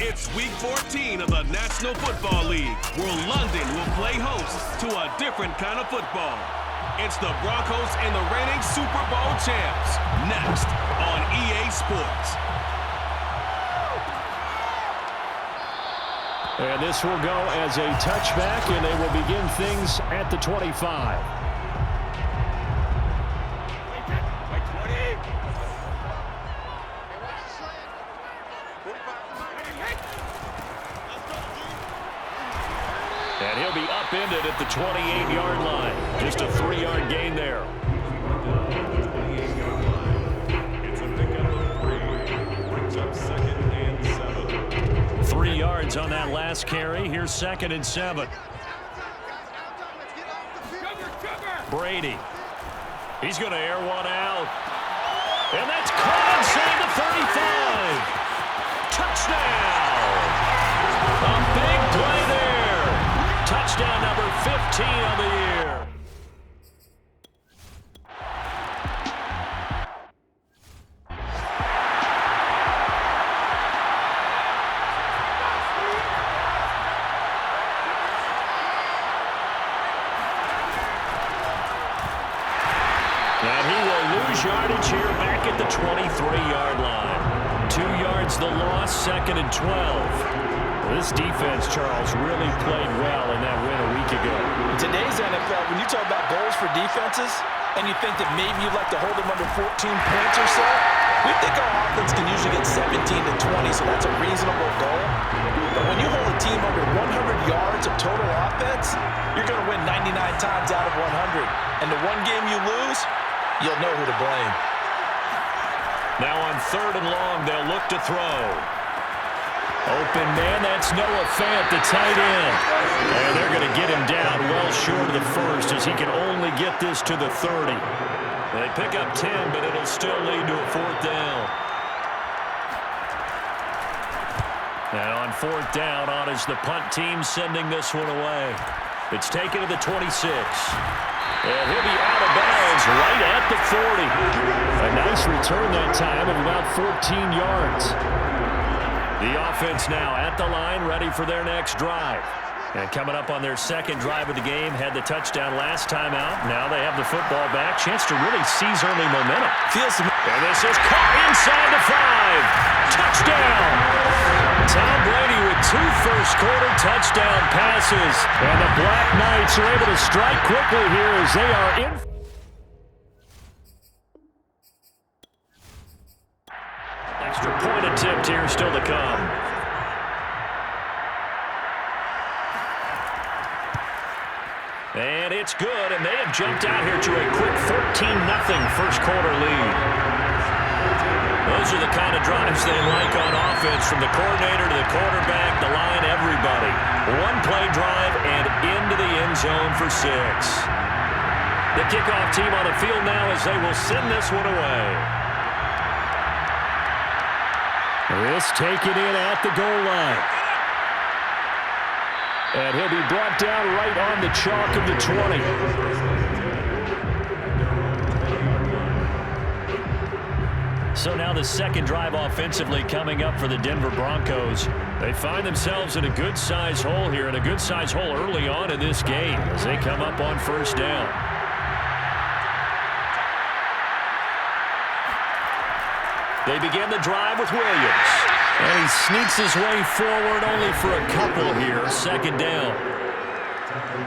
It's Week 14 of the National Football League, where London will play host to a different kind of football. It's the Broncos and the reigning Super Bowl champs, next on EA Sports. And this will go as a touchback, and they will begin things at the 25. And he'll be upended at the 28-yard line. Just a 3-yard gain there. It's a pickup of 3. Brings up 2nd and 7. 3 yards on that last carry. Here's 2nd and 7. Brady. He's going to air one out. And that's caught inside the 35. Touchdown. A big play there. Touchdown number 15 on the year. And he will lose yardage here back at the 23-yard line. 2 yards the loss, 2nd and 12. This defense, Charles, really played well in that win a week ago. In today's NFL, when you talk about goals for defenses, and you think that maybe you'd like to hold them under 14 points or so, we think our offense can usually get 17 to 20, so that's a reasonable goal. But when you hold a team under 100 yards of total offense, you're going to win 99 times out of 100. And the one game you lose, you'll know who to blame. Now on 3rd and long, they'll look to throw. Open man, that's Noah Fant, the tight end. And they're going to get him down well short of the first as he can only get this to the 30. They pick up 10, but it'll still lead to a 4th down. And on 4th down, on is the punt team sending this one away. It's taken to the 26. And he'll be out of bounds right at the 40. A nice return that time of about 14 yards. The offense now at the line, ready for their next drive. And coming up on their 2nd drive of the game, had the touchdown last time out. Now they have the football back. Chance to really seize early momentum. Feels to me. And this is caught inside the 5. Touchdown! Tom Brady with 2 first-quarter touchdown passes. And the Black Knights are able to strike quickly here as they are in. Extra point attempt here still to come. And it's good, and they have jumped out here to a quick 14-0 first-quarter lead. Those are the kind of drives they like on offense, from the coordinator to the quarterback, the line, everybody. One-play drive and into the end zone for 6. The kickoff team on the field now as they will send this one away. This taken in at the goal line. And he'll be brought down right on the chalk of the 20. So now the 2nd drive offensively coming up for the Denver Broncos. They find themselves in a good-sized hole here, and a good-sized hole early on in this game as they come up on 1st down. They begin the drive with Williams. And he sneaks his way forward only for a couple here. 2nd down.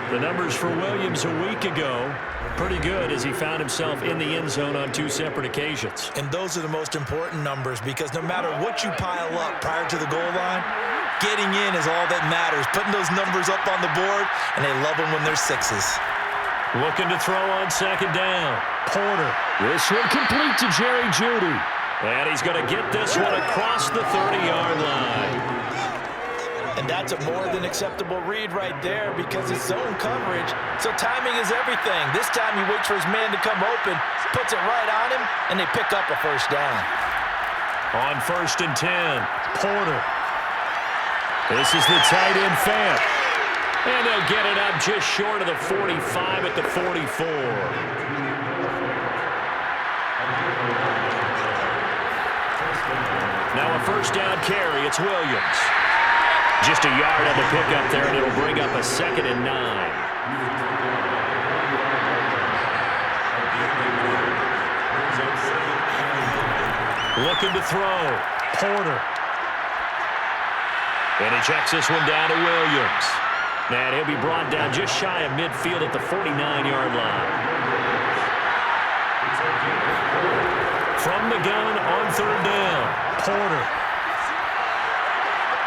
The numbers for Williams a week ago, pretty good as he found himself in the end zone on 2 separate occasions. And those are the most important numbers, because no matter what you pile up prior to the goal line, getting in is all that matters. Putting those numbers up on the board, and they love them when they're 6s. Looking to throw on 2nd down. Porter. This one complete to Jerry Jeudy. And he's going to get this one across the 30-yard line. And that's a more than acceptable read right there, because it's zone coverage. So timing is everything. This time he waits for his man to come open, puts it right on him, and they pick up a 1st down. On 1st and 10, Porter. This is the tight end Fant. And they'll get it up just short of the 45 at the 44. Now a 1st down carry. It's Williams. Just a yard on the pickup there, and it'll bring up a 2nd and 9. Looking to throw. Porter. And he checks this one down to Williams. And he'll be brought down just shy of midfield at the 49-yard line. From the gun on 3rd down. Porter.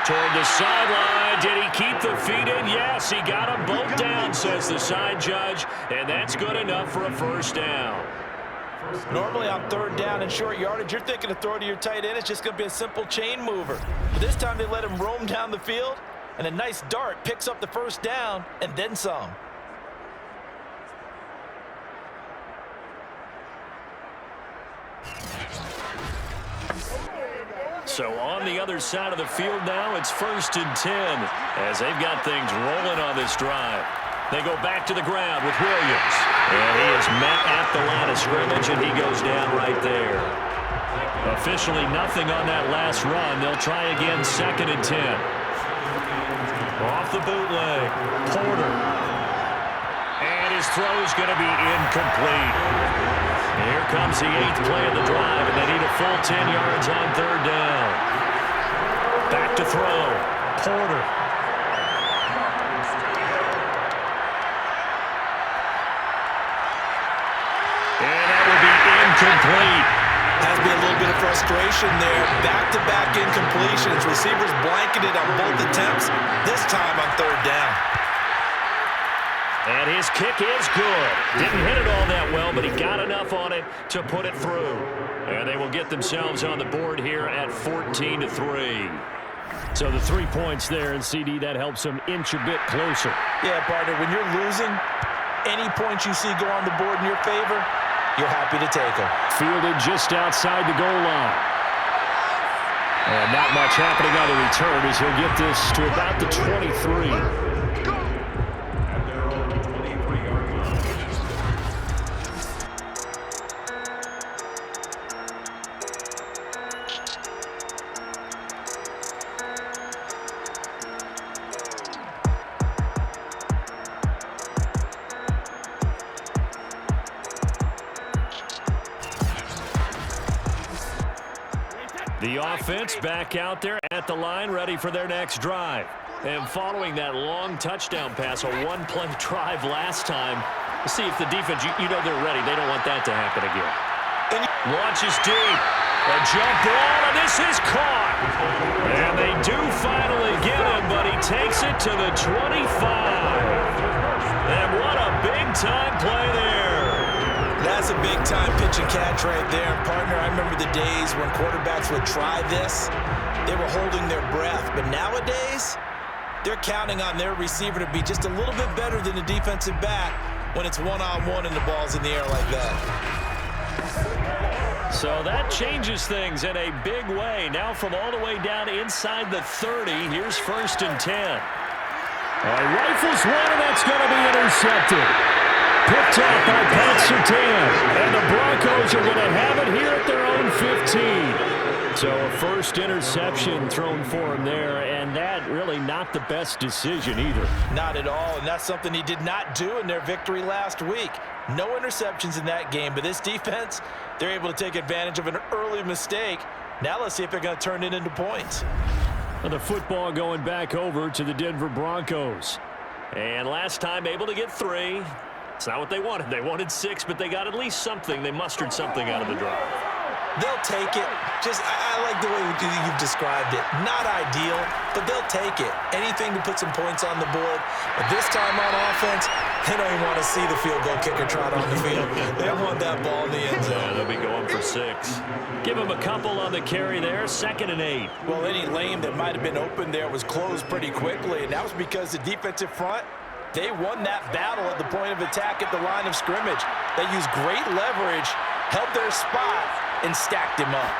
Toward the sideline. Did he keep the feet in? Yes, he got them both down, says the side judge. And that's good enough for a 1st down. Normally on 3rd down and short yardage, you're thinking to throw to your tight end. It's just going to be a simple chain mover. But this time they let him roam down the field, and a nice dart picks up the 1st down and then some. So on the other side of the field now, it's 1st and 10 as they've got things rolling on this drive. They go back to the ground with Williams. And he is met at the line of scrimmage, and he goes down right there. Officially nothing on that last run. They'll try again 2nd and 10. Off the bootleg. Porter. And his throw's going to be incomplete. And here comes the 8th play of the drive, and they need a full 10 yards on 3rd down. Back to throw. Porter. Complete. Has been a little bit of frustration there. Back-to-back incompletions. Receivers blanketed on both attempts, this time on 3rd down. And his kick is good. Didn't hit it all that well, but he got enough on it to put it through. And they will get themselves on the board here at 14-3. So the 3 points there, and CD, that helps them inch a bit closer. Yeah, partner, when you're losing, any points you see go on the board in your favor, you're happy to take them. Fielded just outside the goal line. And not much happening on the return as he'll get this to about the 23. The offense back out there at the line, ready for their next drive. And following that long touchdown pass, a one-play drive last time, see if the defense, you know they're ready. They don't want that to happen again. Launches deep. A jump ball, and this is caught. And they do finally get him, but he takes it to the 25. And what a big-time play there. That's a big-time pitch and catch right there. Partner, I remember the days when quarterbacks would try this. They were holding their breath. But nowadays, they're counting on their receiver to be just a little bit better than the defensive back when it's one-on-one and the ball's in the air like that. So that changes things in a big way. Now from all the way down inside the 30, here's 1st and 10. Rifles one, and that's going to be intercepted. Picked up by Pat Surtain. And the Broncos are going to have it here at their own 15. So a first interception thrown for him there, and that really not the best decision either. Not at all, and that's something he did not do in their victory last week. No interceptions in that game, but this defense, they're able to take advantage of an early mistake. Now let's see if they're going to turn it into points. Well, the football going back over to the Denver Broncos. And last time able to get 3. It's not what they wanted. They wanted 6, but they got at least something. They mustered something out of the drive. They'll take it. I like the way you've described it. Not ideal, but they'll take it. Anything to put some points on the board. But this time on offense, they don't even want to see the field goal kicker trot on the field. They want that ball in the end zone. Yeah, they'll be going for 6. Give them a couple on the carry there. 2nd and 8. Well, any lane that might have been open there was closed pretty quickly, and that was because the defensive front, they won that battle at the point of attack at the line of scrimmage. They used great leverage, held their spot, and stacked him up.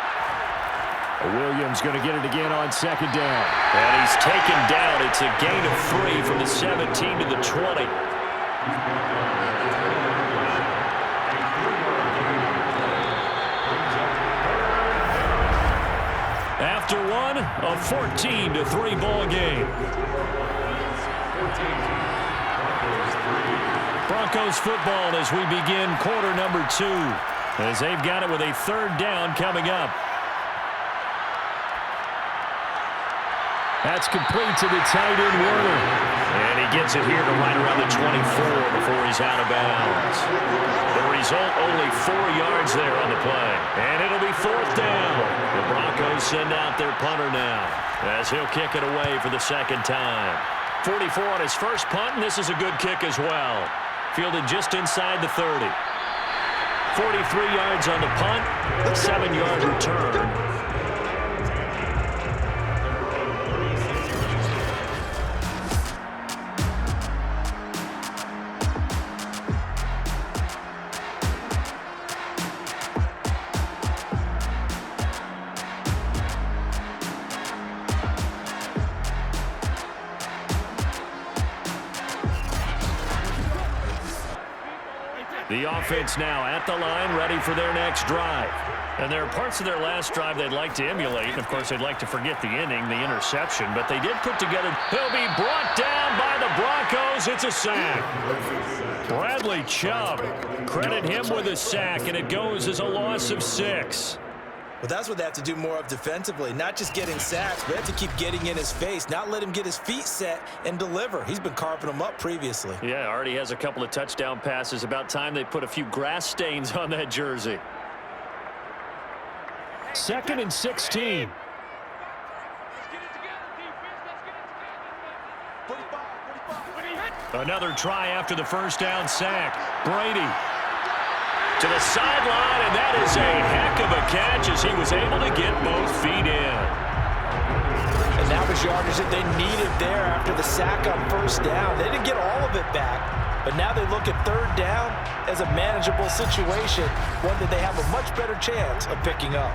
Williams going to get it again on 2nd down. And he's taken down. It's a gain of 3 from the 17 to the 20. After one, a 14-3 ball game. Broncos football as we begin quarter number 2, as they've got it with a third down coming up. That's complete to the tight end, Warner. And he gets it here to right around the 24 before he's out of bounds. The result, only 4 yards there on the play. And it'll be fourth down. The Broncos send out their punter now, as he'll kick it away for the second time. 44 on his first punt, and this is a good kick as well. Fielded just inside the 30. 43 yards on the punt, 7-yard return. The offense now at the line, ready for their next drive. And there are parts of their last drive they'd like to emulate. Of course, they'd like to forget the inning, the interception, but they did put together. He'll be brought down by the Broncos. It's a sack. Bradley Chubb, credit him with a sack, and it goes as a loss of 6. Well, that's what they have to do more of defensively, not just getting sacks, but they have to keep getting in his face, not let him get his feet set and deliver. He's been carping them up previously. Yeah, already has a couple of touchdown passes. About time they put a few grass stains on that jersey. 2nd and 16. Another try after the first down sack. Brady to the sideline, and that is a heck of a catch as he was able to get both feet in. And that was yardage that they needed there after the sack on first down. They didn't get all of it back, but now they look at third down as a manageable situation, one that they have a much better chance of picking up.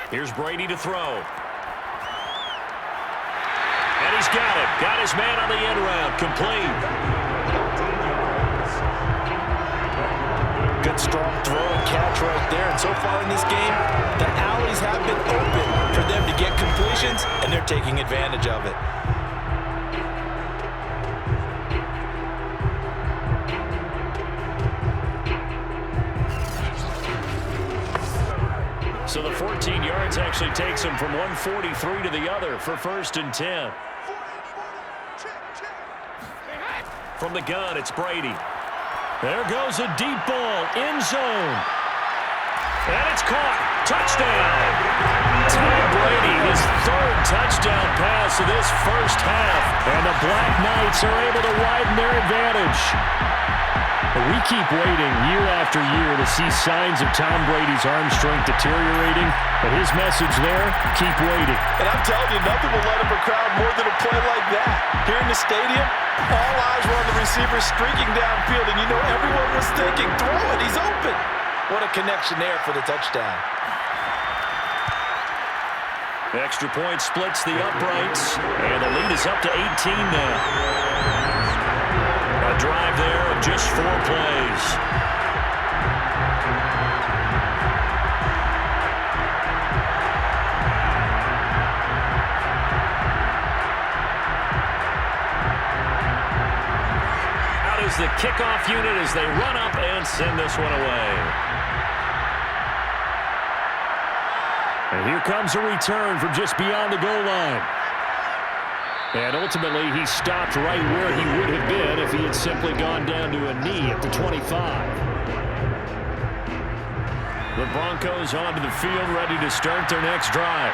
Here's Brady to throw. And he's got it. Got his man on the end route. Complete. Good strong throw and catch right there. And so far in this game, the alleys have been open for them to get completions, and they're taking advantage of it. So the 14 yards actually takes him from 143 to the other for 1st and 10. From the gun, it's Brady. There goes a deep ball, end zone. And it's caught. Touchdown. Tom Brady, his 3rd touchdown pass of this first half. And the Black Knights are able to widen their advantage. We keep waiting year after year to see signs of Tom Brady's arm strength deteriorating. But his message there, keep waiting. And I'm telling you, nothing will let up a crowd more than a play like that. Here in the stadium, all eyes were on the receiver streaking downfield, and you know everyone was thinking, throw it, he's open. What a connection there for the touchdown. The extra point splits the uprights, and the lead is up to 18 now. A drive there of just 4 plays. Out is the kickoff unit as they run up and send this one away. And here comes a return from just beyond the goal line. And ultimately, he stopped right where he would have been if he had simply gone down to a knee at the 25. The Broncos onto the field, ready to start their next drive.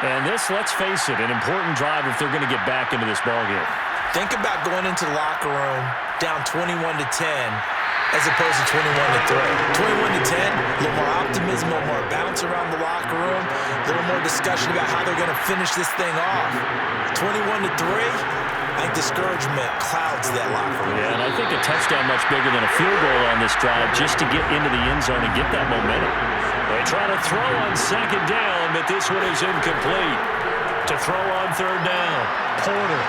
And this, let's face it, an important drive if they're going to get back into this ballgame. Think about going into the locker room down 21-10 as opposed to 21-3. 21-10, a little more optimism, a little more bounce around the locker room, a little more discussion about how they're going to finish this thing off. 21-3, I think discouragement clouds that locker room. Yeah, and I think a touchdown much bigger than a field goal on this drive just to get into the end zone and get that momentum. They try to throw on 2nd down, but this one is incomplete. To throw on 3rd down, Porter.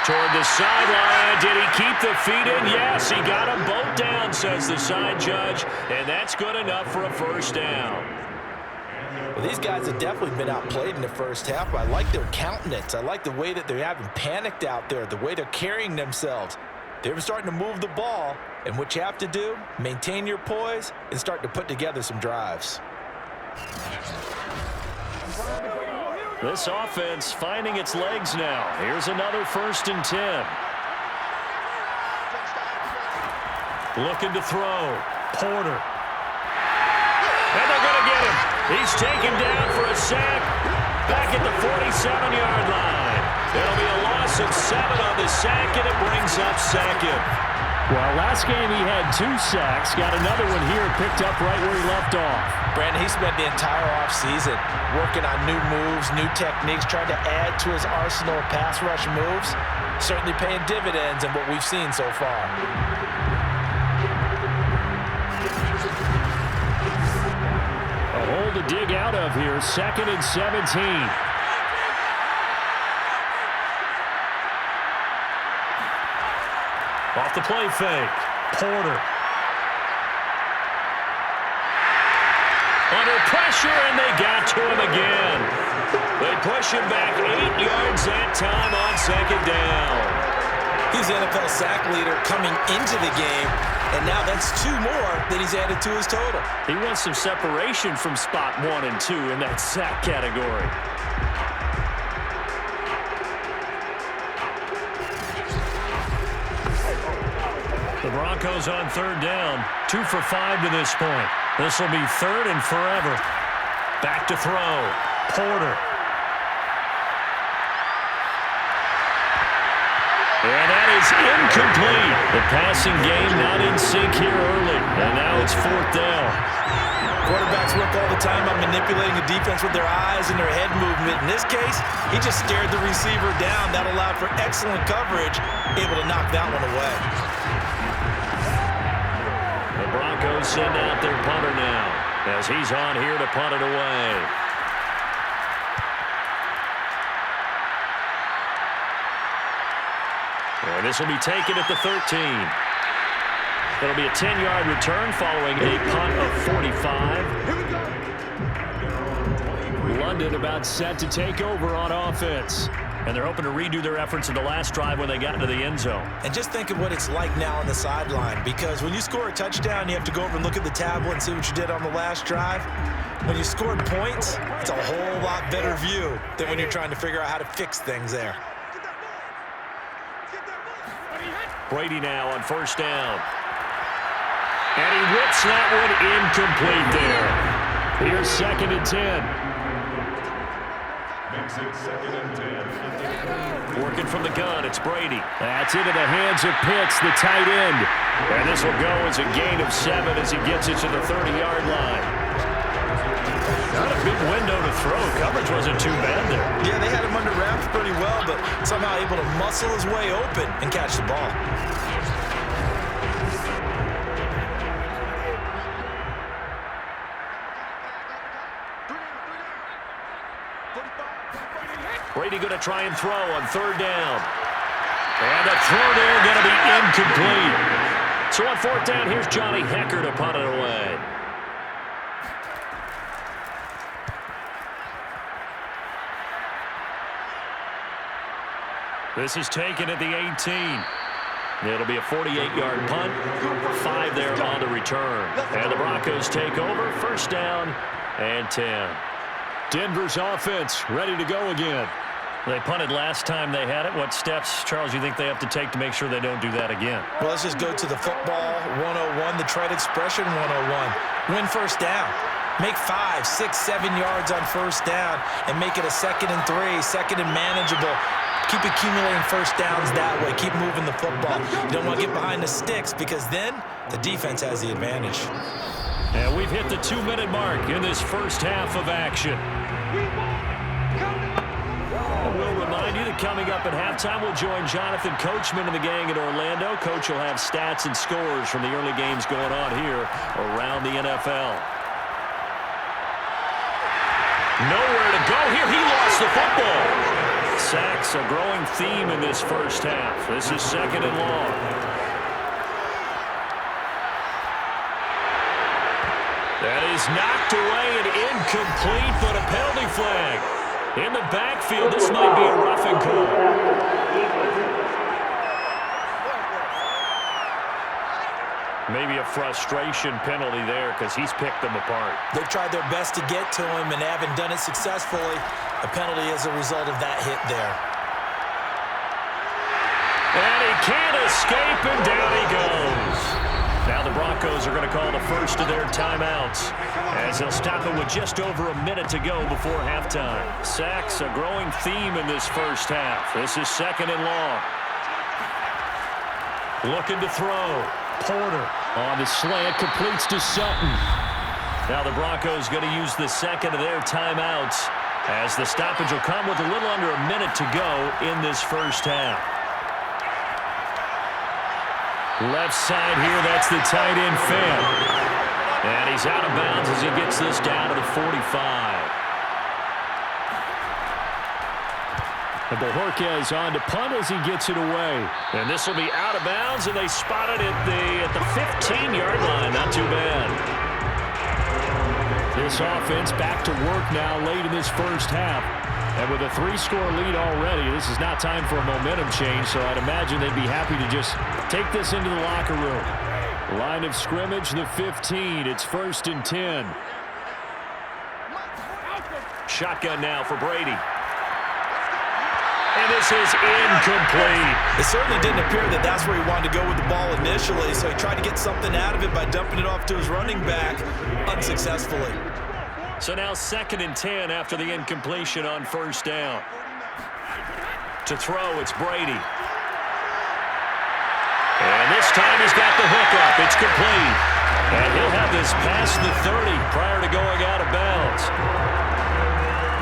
Toward the sideline. Did he keep the feet in? Yes, he got them both down. says the side judge, and that's good enough for a first down. Well, these guys have definitely been outplayed in the first half, but I like their countenance. I like the way that they're having panicked out there, the way they're carrying themselves. They're starting to move the ball, and what you have to do, maintain your poise and start to put together some drives. This offense finding its legs now. Here's another 1st and 10. Looking to throw. Porter. And they're going to get him. He's taken down for a sack back at the 47-yard line. It'll be a loss of 7 on the sack, and it brings up 2nd. Well, last game he had 2 sacks. Got another one here picked up right where he left off. Brandon, he spent the entire offseason working on new moves, new techniques, trying to add to his arsenal of pass rush moves. Certainly paying dividends in what we've seen so far. A hole to dig out of here. 2nd and 17. Off the play fake. Porter. Under pressure, and they got to him again. They push him back 8 yards that time on 2nd down. He's the NFL sack leader coming into the game, and now that's 2 more that he's added to his total. He wants some separation from spot 1 and 2 in that sack category. The Broncos on 3rd down, 2 for 5 to this point. This will be 3rd and forever. Back to throw. Porter. And that is incomplete. The passing game not in sync here early. And now it's 4th down. Quarterbacks work all the time on manipulating the defense with their eyes and their head movement. In this case, he just stared the receiver down. That allowed for excellent coverage, able to knock that one away. The Broncos send out their punter now as he's on here to punt it away. And this will be taken at the 13. It'll be a 10-yard return following a punt of 45. London about set to take over on offense. And they're hoping to redo their efforts in the last drive when they got into the end zone. And just think of what it's like now on the sideline, because when you score a touchdown, you have to go over and look at the tablet and see what you did on the last drive. When you scored points, it's a whole lot better view than when you're trying to figure out how to fix things there. Brady now on 1st down. And he whips that one incomplete there. Here's 2nd and 10. Makes it 2nd and 10. Working from the gun, it's Brady. That's into the hands of Pitts, the tight end. And this will go as a gain of 7 as he gets it to the 30-yard line. Not a big window to throw. Coverage wasn't too bad there. Yeah, they had him under wraps pretty well, but somehow able to muscle his way open and catch the ball. Brady going to try and throw on 3rd down. And the throw there going to be incomplete. So on 4th down, here's Johnny Hecker to punt it away. This is taken at the 18. It'll be a 48-yard punt. 5 there on the return. And the Broncos take over. 1st down and 10. Denver's offense ready to go again. They punted last time they had it. What steps, Charles, you think they have to take to make sure they don't do that again? Well, let's just go to the football 101, the trade expression 101. Win 1st down. Make 5, 6, 7 yards on 1st down and make it a 2nd and 3, 2nd and manageable. Keep accumulating 1st downs that way. Keep moving the football. You don't want to get behind the sticks because then the defense has the advantage. And we've hit the 2-minute mark in this first half of action. We'll remind you that coming up at halftime, we'll join Jonathan Coachman and the gang in Orlando. Coach will have stats and scores from the early games going on here around the NFL. Nowhere to go here. He lost the football. Sacks, a growing theme in this first half. This is 2nd and long. That is knocked away and incomplete, but a penalty flag. In the backfield, this might be a roughing call. Maybe a frustration penalty there because he's picked them apart. They've tried their best to get to him and haven't done it successfully. A penalty as a result of that hit there. And he can't escape, and down he goes. Now the Broncos are going to call the first of their timeouts as they'll stop it with just over a minute to go before halftime. Sacks, a growing theme in this first half. This is 2nd and long. Looking to throw. Porter on the slant, completes to Sutton. Now the Broncos going to use the second of their timeouts as the stoppage will come with a little under a minute to go in this first half. Left side here, that's the tight end Finn. And he's out of bounds as he gets this down to the 45. And Bojorquez on to punt as he gets it away. And this will be out of bounds, and they spot it at the 15-yard line. Not too bad. This offense back to work now late in this first half. And with a 3-score lead already, this is not time for a momentum change, so I'd imagine they'd be happy to just take this into the locker room. Line of scrimmage, the 15. It's 1st and 10. Shotgun now for Brady. And this is incomplete. It certainly didn't appear that that's where he wanted to go with the ball initially, so he tried to get something out of it by dumping it off to his running back unsuccessfully. So now 2nd and 10 after the incompletion on 1st down. To throw, it's Brady. And this time he's got the hook up. It's complete. And he'll have this past the 30 prior to going out of bounds.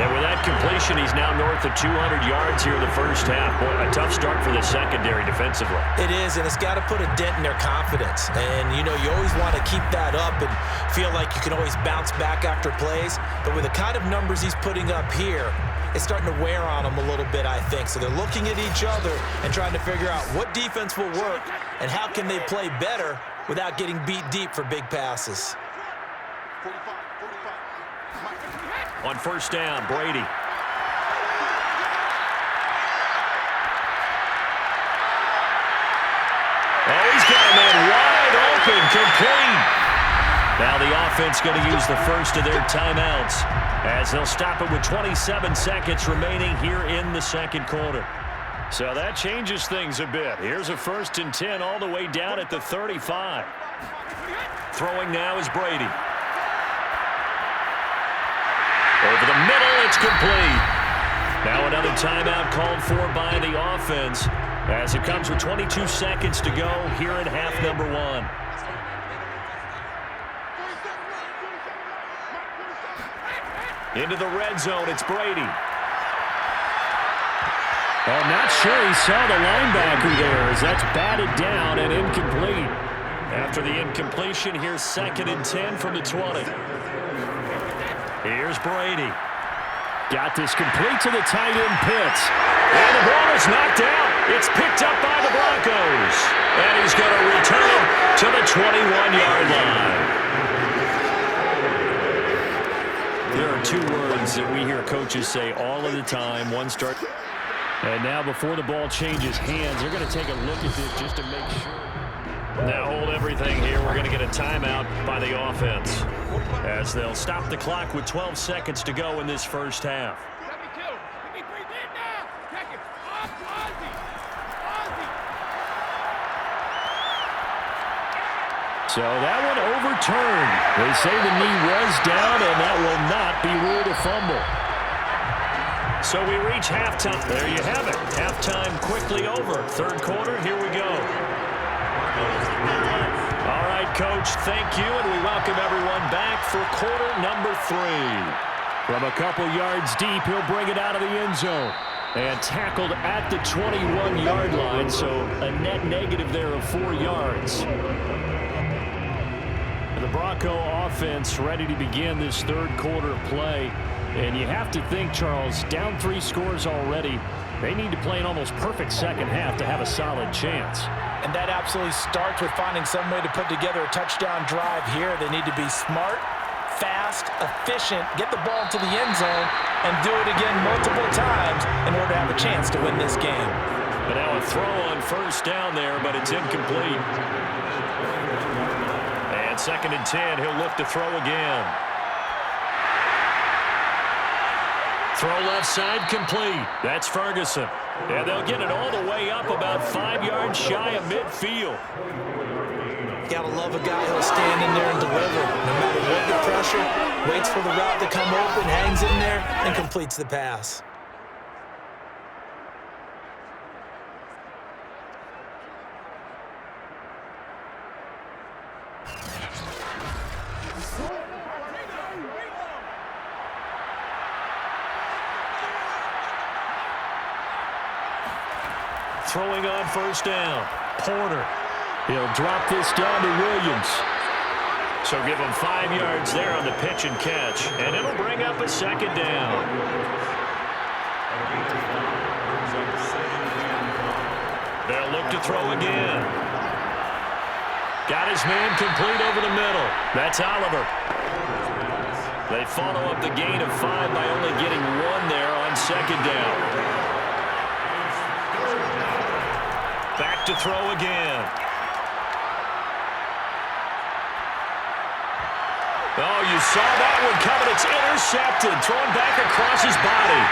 And with that completion, he's now north of 200 yards here in the first half. Boy, a tough start for the secondary defensively. It is, and it's got to put a dent in their confidence. And, you know, you always want to keep that up and feel like you can always bounce back after plays. But with the kind of numbers he's putting up here, it's starting to wear on them a little bit, I think. So they're looking at each other and trying to figure out what defense will work and how can they play better without getting beat deep for big passes. On 1st down, Brady. Oh, he's got a man wide open, complete. Now the offense going to use the first of their timeouts as they'll stop it with 27 seconds remaining here in the second quarter. So that changes things a bit. Here's a 1st and 10 all the way down at the 35. Throwing now is Brady. Over the middle, it's complete. Now another timeout called for by the offense as it comes with 22 seconds to go here in half number 1. Into the red zone, it's Brady. I'm not sure he saw the linebacker there as that's batted down and incomplete. After the incompletion, here's 2nd and 10 from the 20. Here's Brady. Got this complete to the tight end Pitts. And the ball is knocked out. It's picked up by the Broncos. And he's going to return it to the 21-yard line. There are 2 words that we hear coaches say all of the time. One start. And now before the ball changes hands, they're going to take a look at this just to make sure. Now hold everything here. We're going to get a timeout by the offense as they'll stop the clock with 12 seconds to go in this first half. So that one overturned. They say the knee was down, and that will not be ruled a fumble. So we reach halftime. There you have it. Halftime quickly over. Third quarter, here we go. All right, Coach, thank you, and we welcome everyone back for quarter number 3. From a couple yards deep, he'll bring it out of the end zone. And tackled at the 21-yard line, so a net negative there of 4 yards. The Bronco offense ready to begin this third quarter play. And you have to think, Charles, down 3 scores already. They need to play an almost perfect second half to have a solid chance. And that absolutely starts with finding some way to put together a touchdown drive here. They need to be smart fast, efficient, get the ball to the end zone, and do it again multiple times in order to have a chance to win this game. But now a throw on first down there, but it's incomplete. And 2nd and 10, he'll look to throw again. Throw left side complete. That's Ferguson. And they'll get it all the way up about 5 yards shy of midfield. Gotta love a guy who'll stand in there and deliver. No matter what the pressure, waits for the route to come open, hangs in there, and completes the pass. Throwing on first down. Porter. He'll drop this down to Williams. So give him 5 yards there on the pitch and catch. And it'll bring up a 2nd down. They'll look to throw again. Got his man complete over the middle. That's Oliver. They follow up the gain of 5 by only getting 1 there on 2nd down. Back to throw again. Oh, you saw that one coming. It's intercepted. Thrown back across his body.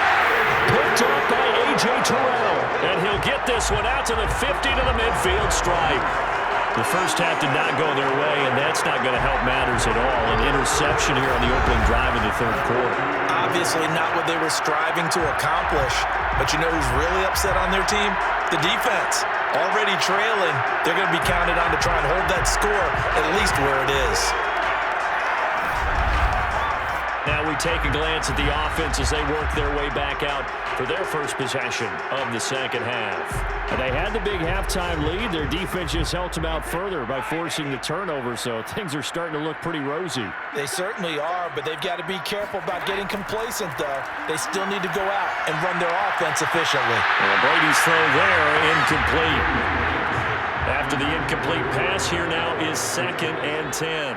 Picked up by A.J. Terrell. And he'll get this one out to the 50 to the midfield stripe. The first half did not go their way, and that's not going to help matters at all. An interception here on the opening drive of the 3rd quarter. Obviously not what they were striving to accomplish. But you know who's really upset on their team? The defense. Already trailing, they're going to be counted on to try and hold that score at least where it is. Now we take a glance at the offense as they work their way back out for their first possession of the 2nd half. And they had the big halftime lead. Their defense just helped them out further by forcing the turnover, so things are starting to look pretty rosy. They certainly are, but they've got to be careful about getting complacent, though. They still need to go out and run their offense efficiently. And Brady's throw there, incomplete. After the incomplete pass, here now is 2nd and 10.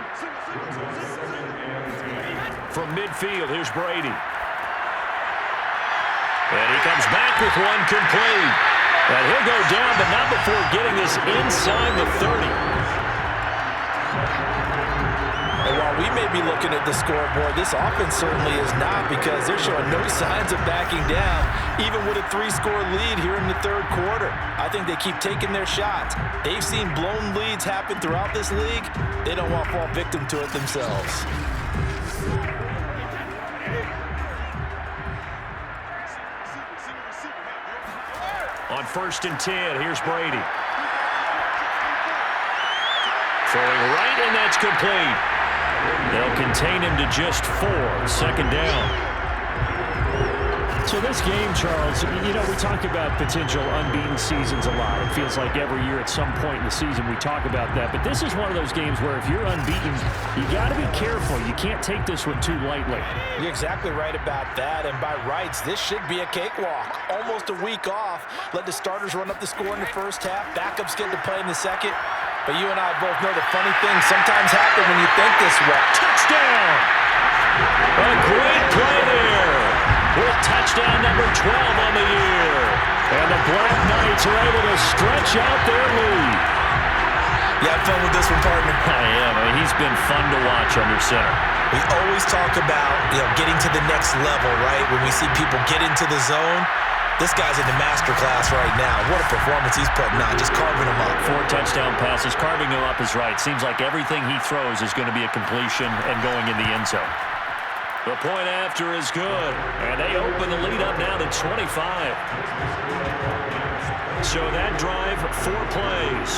From midfield, here's Brady. And he comes back with one complete. And he'll go down, but not before getting this inside the 30. And while we may be looking at the scoreboard, this offense certainly is not, because they're showing no signs of backing down, even with a 3-score lead here in the 3rd quarter. I think they keep taking their shots. They've seen blown leads happen throughout this league. They don't want to fall victim to it themselves. On 1st and 10, here's Brady. Throwing right, and that's complete. They'll contain him to just 4. 2nd down. So this game, Charles, you know, we talk about potential unbeaten seasons a lot. It feels like every year at some point in the season we talk about that. But this is one of those games where if you're unbeaten, you got to be careful. You can't take this one too lightly. You're exactly right about that. And by rights, this should be a cakewalk. Almost a week off. Let the starters run up the score in the first half. Backups get to play in the second. But you and I both know the funny things sometimes happen when you think this way. Touchdown! A great play there. With touchdown number 12 on the year. And the Black Knights are able to stretch out their lead. You have fun with this one, partner? I am. I mean, he's been fun to watch under center. We always talk about, getting to the next level, right? When we see people get into the zone, this guy's in the master class right now. What a performance he's putting on, just carving them up. 4 touchdown passes, carving them up is right. Seems like everything he throws is going to be a completion and going in the end zone. The point after is good, and they open the lead up now to 25. So that drive, 4 plays.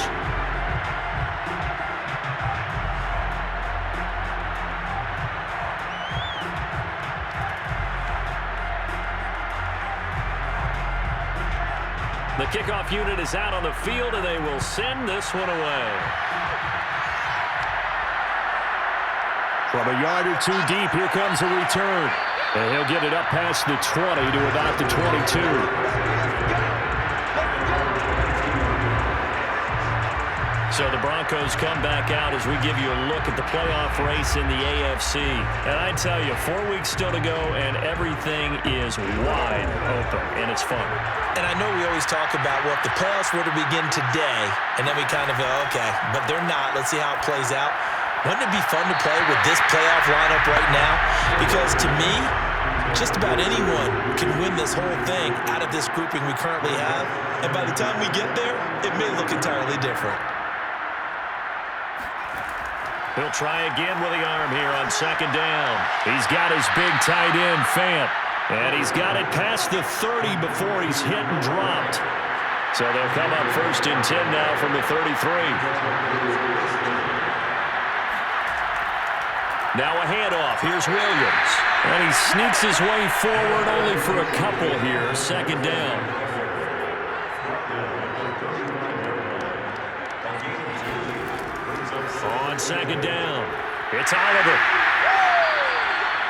The kickoff unit is out on the field, and they will send this one away. From a yard or 2 deep, here comes a return. And he'll get it up past the 20 to about the 22. So the Broncos come back out as we give you a look at the playoff race in the AFC. And I tell you, 4 weeks still to go, and everything is wide open, and it's fun. And I know we always talk about, well, if the playoffs were to begin today, and then we kind of go, okay, but they're not. Let's see how it plays out. Wouldn't it be fun to play with this playoff lineup right now? Because to me, just about anyone can win this whole thing out of this grouping we currently have. And by the time we get there, it may look entirely different. He'll try again with the arm here on second down. He's got his big tight end, Fant. And he's got it past the 30 before he's hit and dropped. So they'll come up 1st and 10 now from the 33. Now a handoff. Here's Williams. And he sneaks his way forward only for a couple here. Second down. On second down, it's Oliver.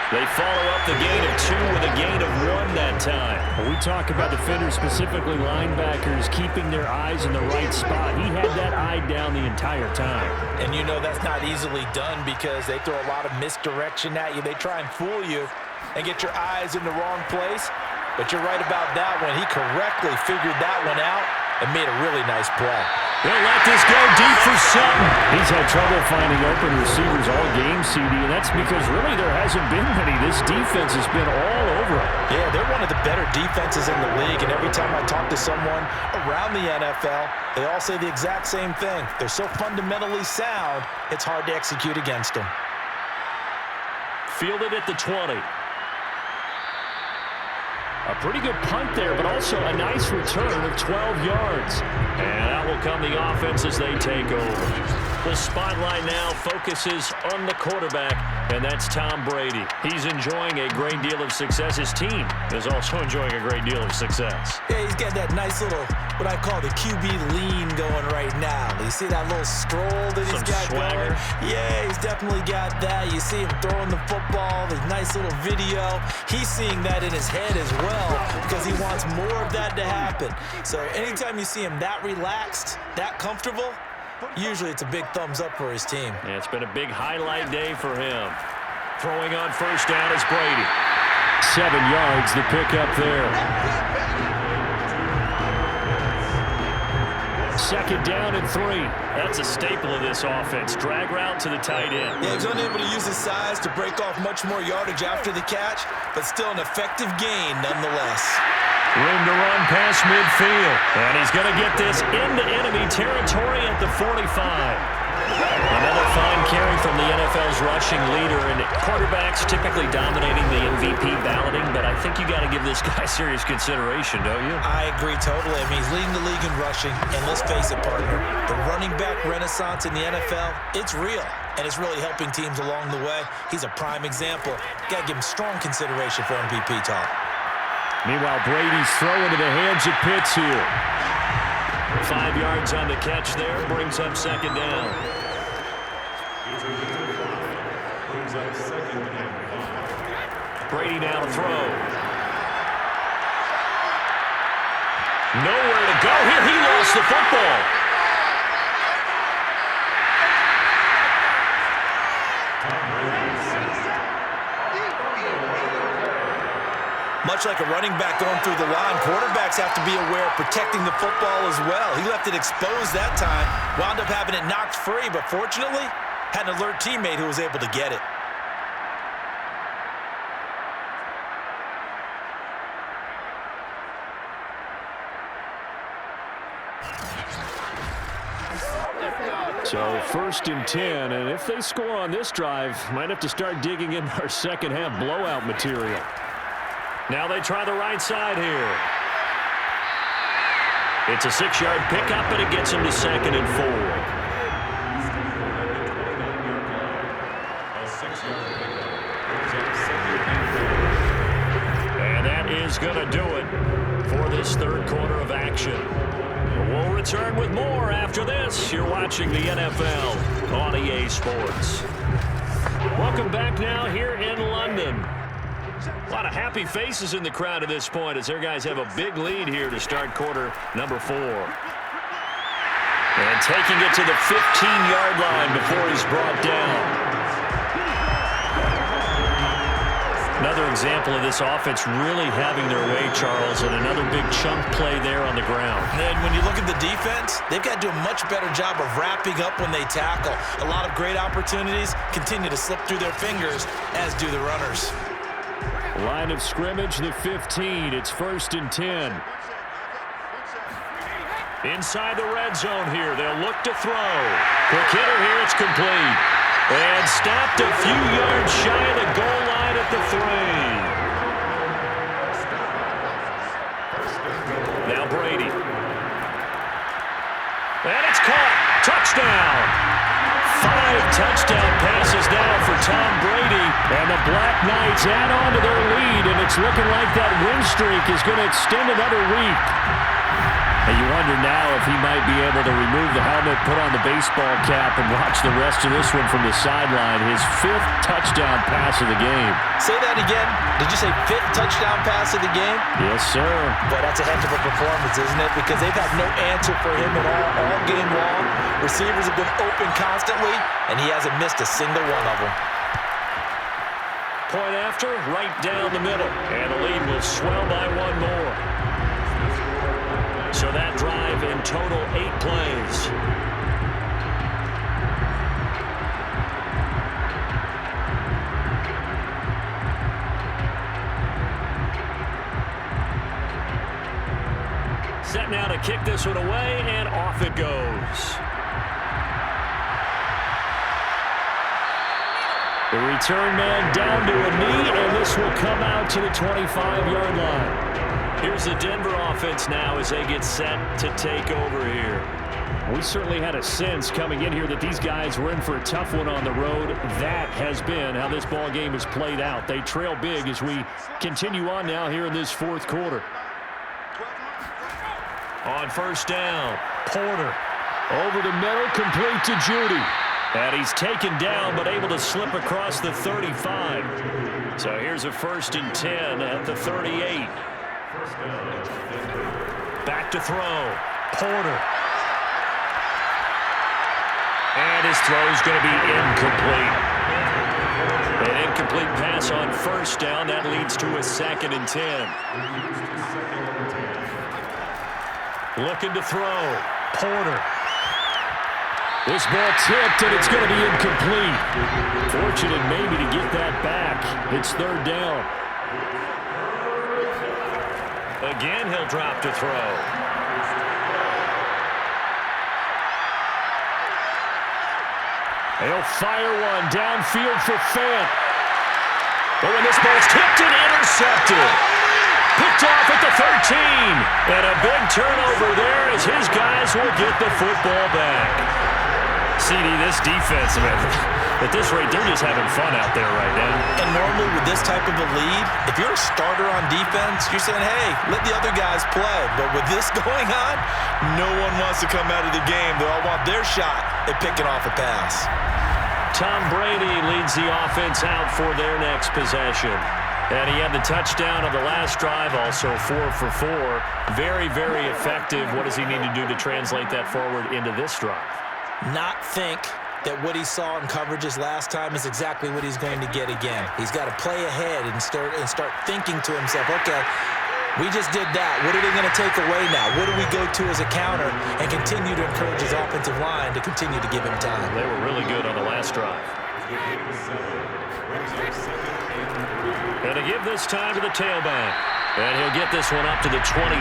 They follow up the gain of 2 with a gain of 1 that time. When we talk about defenders, specifically linebackers, keeping their eyes in the right spot. He had that eye down the entire time. And you know that's not easily done because they throw a lot of misdirection at you. They try and fool you and get your eyes in the wrong place. But you're right about that one. He correctly figured that one out and made a really nice play. They'll let this go deep for Sutton. He's had trouble finding open receivers all game, CD, and that's because really there hasn't been many. This defense has been all over it. Yeah, they're one of the better defenses in the league, and every time I talk to someone around the NFL, they all say the exact same thing. They're so fundamentally sound, it's hard to execute against them. Fielded at the 20. A pretty good punt there, but also a nice return of 12 yards. And out will come the offense as they take over. The spotlight now focuses on the quarterback, and that's Tom Brady. He's enjoying a great deal of success. His team is also enjoying a great deal of success. Yeah, he's got that nice little, what I call the QB lean going right now. You see that little stroll that he's got swagger. going? Yeah, he's definitely got that. You see him throwing the football, the nice little video. He's seeing that in his head as well because he wants more of that to happen. So anytime you see him that relaxed, that comfortable, usually it's a big thumbs up for his team. Yeah, it's been a big highlight day for him. Throwing on first down is Brady. 7 yards, the pickup there. Second down and 3. That's a staple of this offense. Drag route to the tight end. Yeah, he was unable to use his size to break off much more yardage after the catch, but still an effective gain nonetheless. Room to run past midfield. And he's going to get this into enemy territory at the 45. Another fine carry from the NFL's rushing leader, and quarterbacks typically dominating the MVP balloting, but I think you got to give this guy serious consideration, don't you? I agree totally. I mean, he's leading the league in rushing, and let's face it, partner, the running back renaissance in the NFL, it's real, and it's really helping teams along the way. He's a prime example. Got to give him strong consideration for MVP talk. Meanwhile, Brady's throwing to the hands of Pitts here. 5 yards on the catch there, brings up second down. Brady now to throw. Nowhere to go here. He lost the football. Much like a running back going through the line, quarterbacks have to be aware of protecting the football as well. He left it exposed that time, wound up having it knocked free, but fortunately, had an alert teammate who was able to get it. So 1st and 10, and if they score on this drive, might have to start digging in our second half blowout material. Now they try the right side here. It's a 6-yard pickup, and it gets him to 2nd and 4. And that is going to do it for this third quarter of action. We'll return with more after this. You're watching the NFL on EA Sports. Welcome back now here in London. A lot of happy faces in the crowd at this point as their guys have a big lead here to start quarter number 4. And taking it to the 15-yard line before he's brought down. Another example of this offense really having their way, Charles, and another big chunk play there on the ground. And when you look at the defense, they've got to do a much better job of wrapping up when they tackle. A lot of great opportunities continue to slip through their fingers, as do the runners. Line of scrimmage, the 15. It's 1st and 10. Inside the red zone here. They'll look to throw. Quick hitter here. It's complete. And stopped a few yards shy of the goal line at the 3. Now Brady. And it's caught. Touchdown. 5 touchdown passes now for Tom Brady. And the Black Knights add on to their lead, and it's looking like that win streak is going to extend another week. And you wonder now if he might be able to remove the helmet, put on the baseball cap, and watch the rest of this one from the sideline. His 5th touchdown pass of the game. Say that again. Did you say 5th touchdown pass of the game? Yes, sir. But that's a heck of a performance, isn't it? Because they've had no answer for him at all game long. Receivers have been open constantly, and he hasn't missed a single one of them. Point after, right down the middle. And the lead will swell by 1 more. So that drive in total 8 plays. Set now to kick this one away, and off it goes. The return man down to a knee, and this will come out to the 25-yard line. Here's the Denver offense now as they get set to take over here. We certainly had a sense coming in here that these guys were in for a tough one on the road. That has been how this ball game has played out. They trail big as we continue on now here in this 4th quarter. On 1st down, Porter. Over the middle, complete to Judy. And he's taken down but able to slip across the 35. So here's a 1st and 10 at the 38. Back to throw. Porter. And his throw is going to be incomplete. An incomplete pass on 1st down. That leads to a 2nd and 10. Looking to throw. Porter. This ball tipped, and it's going to be incomplete. Fortunate maybe to get that back. It's 3rd down. Again, he'll drop to throw. They'll fire one downfield for Fant. Oh, and this ball's tipped and intercepted. Picked off at the 13. And a big turnover there as his guys will get the football back. CD, this defense, man, at this rate, they're just having fun out there right now. And normally with this type of a lead, if you're a starter on defense, you're saying, hey, let the other guys play. But with this going on, no one wants to come out of the game. They all want their shot at picking off a pass. Tom Brady leads the offense out for their next possession. And he had the touchdown on the last drive, also 4 for 4. Very, very effective. What does he need to do to translate that forward into this drive? Not think that what he saw in coverages last time is exactly what he's going to get again. He's got to play ahead and start thinking to himself, okay, we just did that. What are they going to take away now? What do we go to as a counter? And continue to encourage his offensive line to continue to give him time. They were really good on the last drive. And to give this time to the tailback. And he'll get this one up to the 26.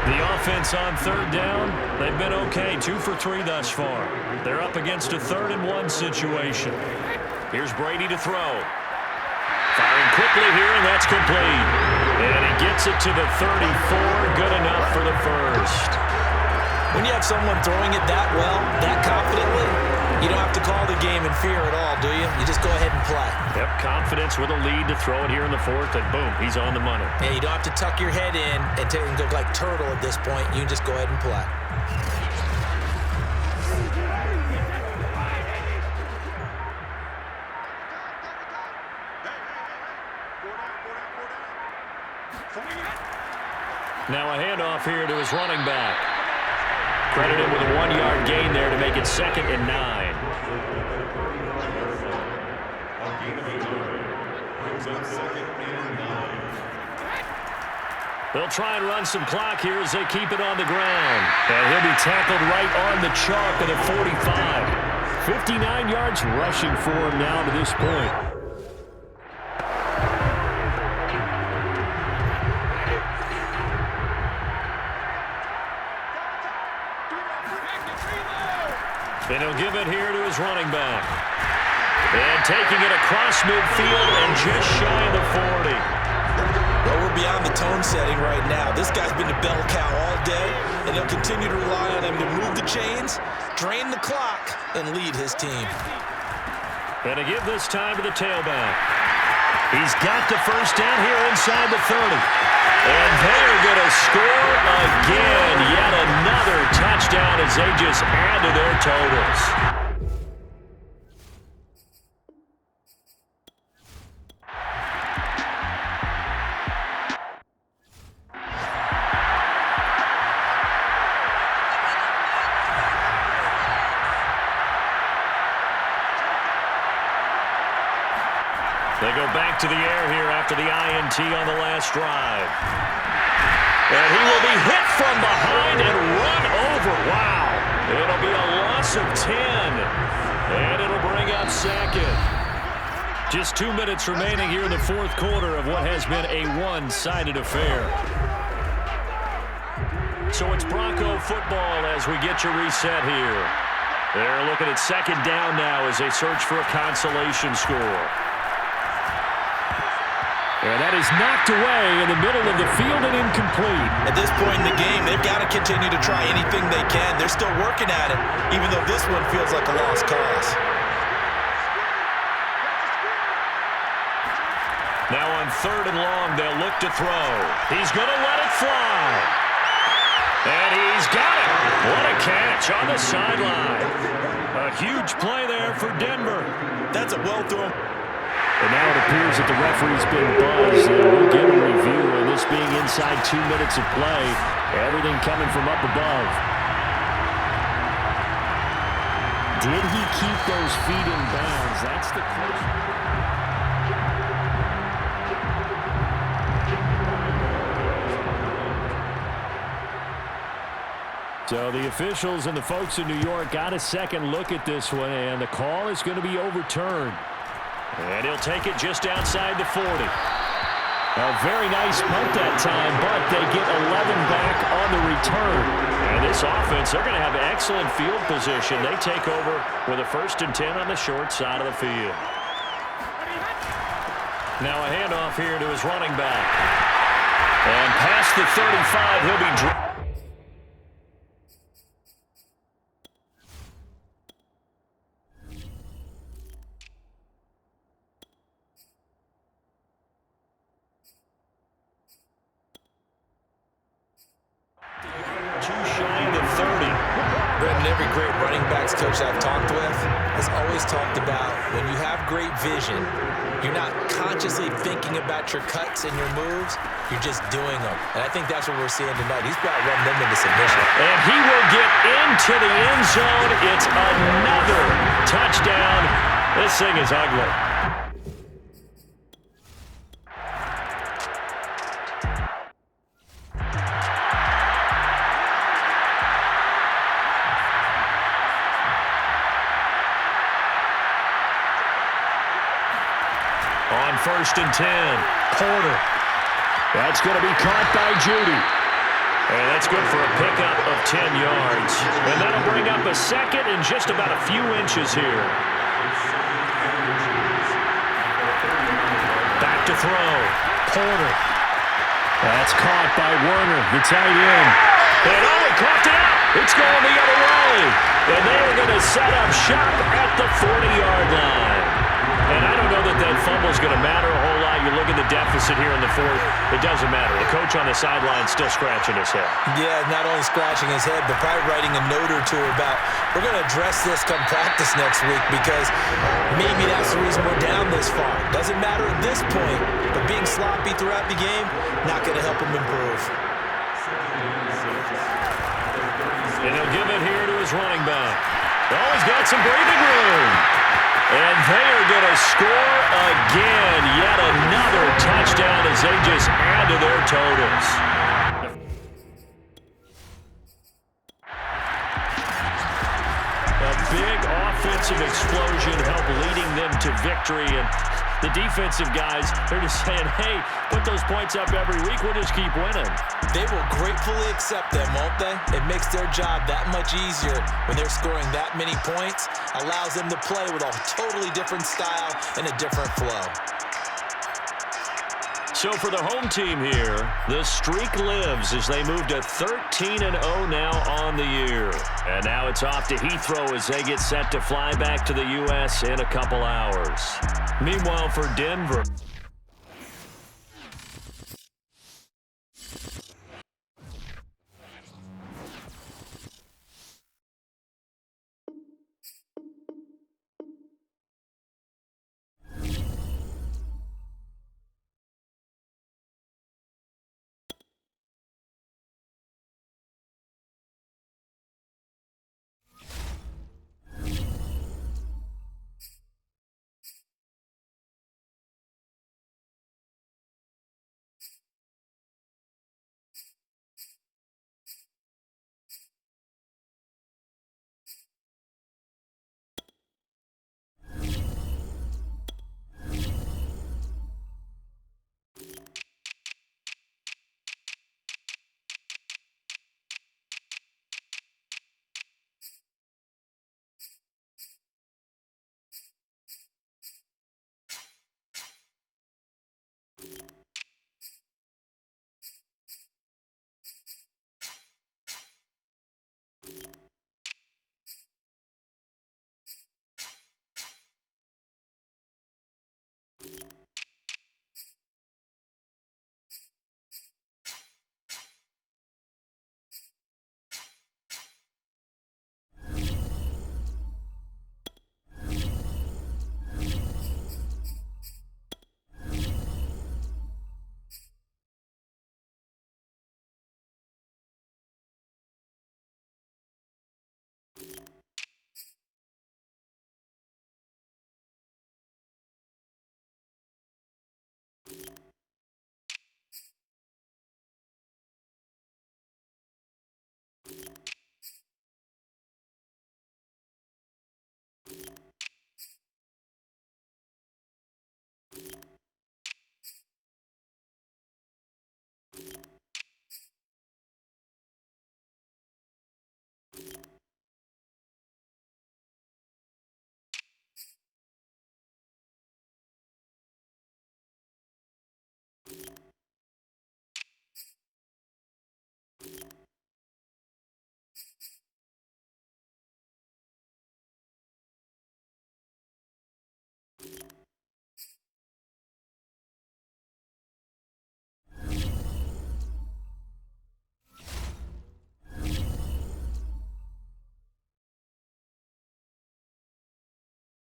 The offense on 3rd down, they've been okay, 2 for 3 thus far. They're up against a 3rd and 1 situation. Here's Brady to throw. Firing quickly here, and that's complete. And he gets it to the 34, good enough for the 1st. When you have someone throwing it that well, that confidently, you don't have to call the game in fear at all, do you? You just go ahead and play. Yep, confidence with a lead to throw it here in the 4th, and boom, he's on the money. Yeah, you don't have to tuck your head in and go like turtle at this point. You can just go ahead and play. Now a handoff here to his running back. Credit him with a 1-yard gain there to make it 2nd and 9. They'll try and run some clock here as they keep it on the ground. And he'll be tackled right on the chalk at the 45. 59 yards rushing for him now to this point. And he'll give it here to his running back. And taking it across midfield and just shy of the 40. Well, we're beyond the tone setting right now. This guy's been a bell cow all day, and they'll continue to rely on him to move the chains, drain the clock, and lead his team. And to give this time to the tailback. He's got the first down here inside the 30. And they're going to score again. Yet another touchdown as they just add to their totals. They go back to the air here after the INT on the last drive. And he will be hit from behind and run over. Wow. It'll be a loss of 10. And it'll bring up 2nd. Just 2 minutes remaining here in the 4th quarter of what has been a one-sided affair. So it's Bronco football as we get you reset here. They're looking at 2nd down now as they search for a consolation score. And that is knocked away in the middle of the field and incomplete. At this point in the game, they've got to continue to try anything they can. They're still working at it, even though this one feels like a lost cause. Now on 3rd and long, they'll look to throw. He's going to let it fly. And he's got it. What a catch on the sideline. A huge play there for Denver. That's a well-thrown. And now it appears that the referee's been buzzed. We'll get a review, and this being inside 2 minutes of play, everything coming from up above. Did he keep those feet in bounds? That's the question. So the officials and the folks in New York got a second look at this one, and the call is going to be overturned. And he'll take it just outside the 40. A very nice punt that time, but they get 11 back on the return. And this offense, they're going to have excellent field position. They take over with a 1st and 10 on the short side of the field. Now a handoff here to his running back. And past the 35, he'll be dropped. Every great running backs coach I've talked with has always talked about when you have great vision, you're not consciously thinking about your cuts and your moves, you're just doing them. And I think that's what we're seeing tonight. He's about running them into submission. And he will get into the end zone. It's another touchdown. This thing is ugly. On 1st and 10, Porter. That's going to be caught by Judy. And that's good for a pickup of 10 yards. And that'll bring up a 2nd and just about a few inches here. Back to throw. Porter. That's caught by Werner, the tight end. And he caught it out. It's going the other way. And they're going to set up shop at the 40-yard line. And I don't know that that fumble is going to matter a whole lot. You look at the deficit here in the 4th, it doesn't matter. The coach on the sideline is still scratching his head. Yeah, not only scratching his head, but probably writing a note or two about, we're going to address this come practice next week because maybe that's the reason we're down this far. Doesn't matter at this point, but being sloppy throughout the game, not going to help him improve. And he'll give it here to his running back. Oh, he's got some breathing room. And they are going to score again. Yet another touchdown as they just add to their totals. A big offensive explosion helped leading them to victory. And the defensive guys, they're just saying, hey, put those points up every week. We'll just keep winning. They will gratefully accept them, won't they? It makes their job that much easier when they're scoring that many points. Allows them to play with a totally different style and a different flow. So for the home team here, the streak lives as they move to 13-0 now on the year. And now it's off to Heathrow as they get set to fly back to the U.S. in a couple hours. Meanwhile, for Denver.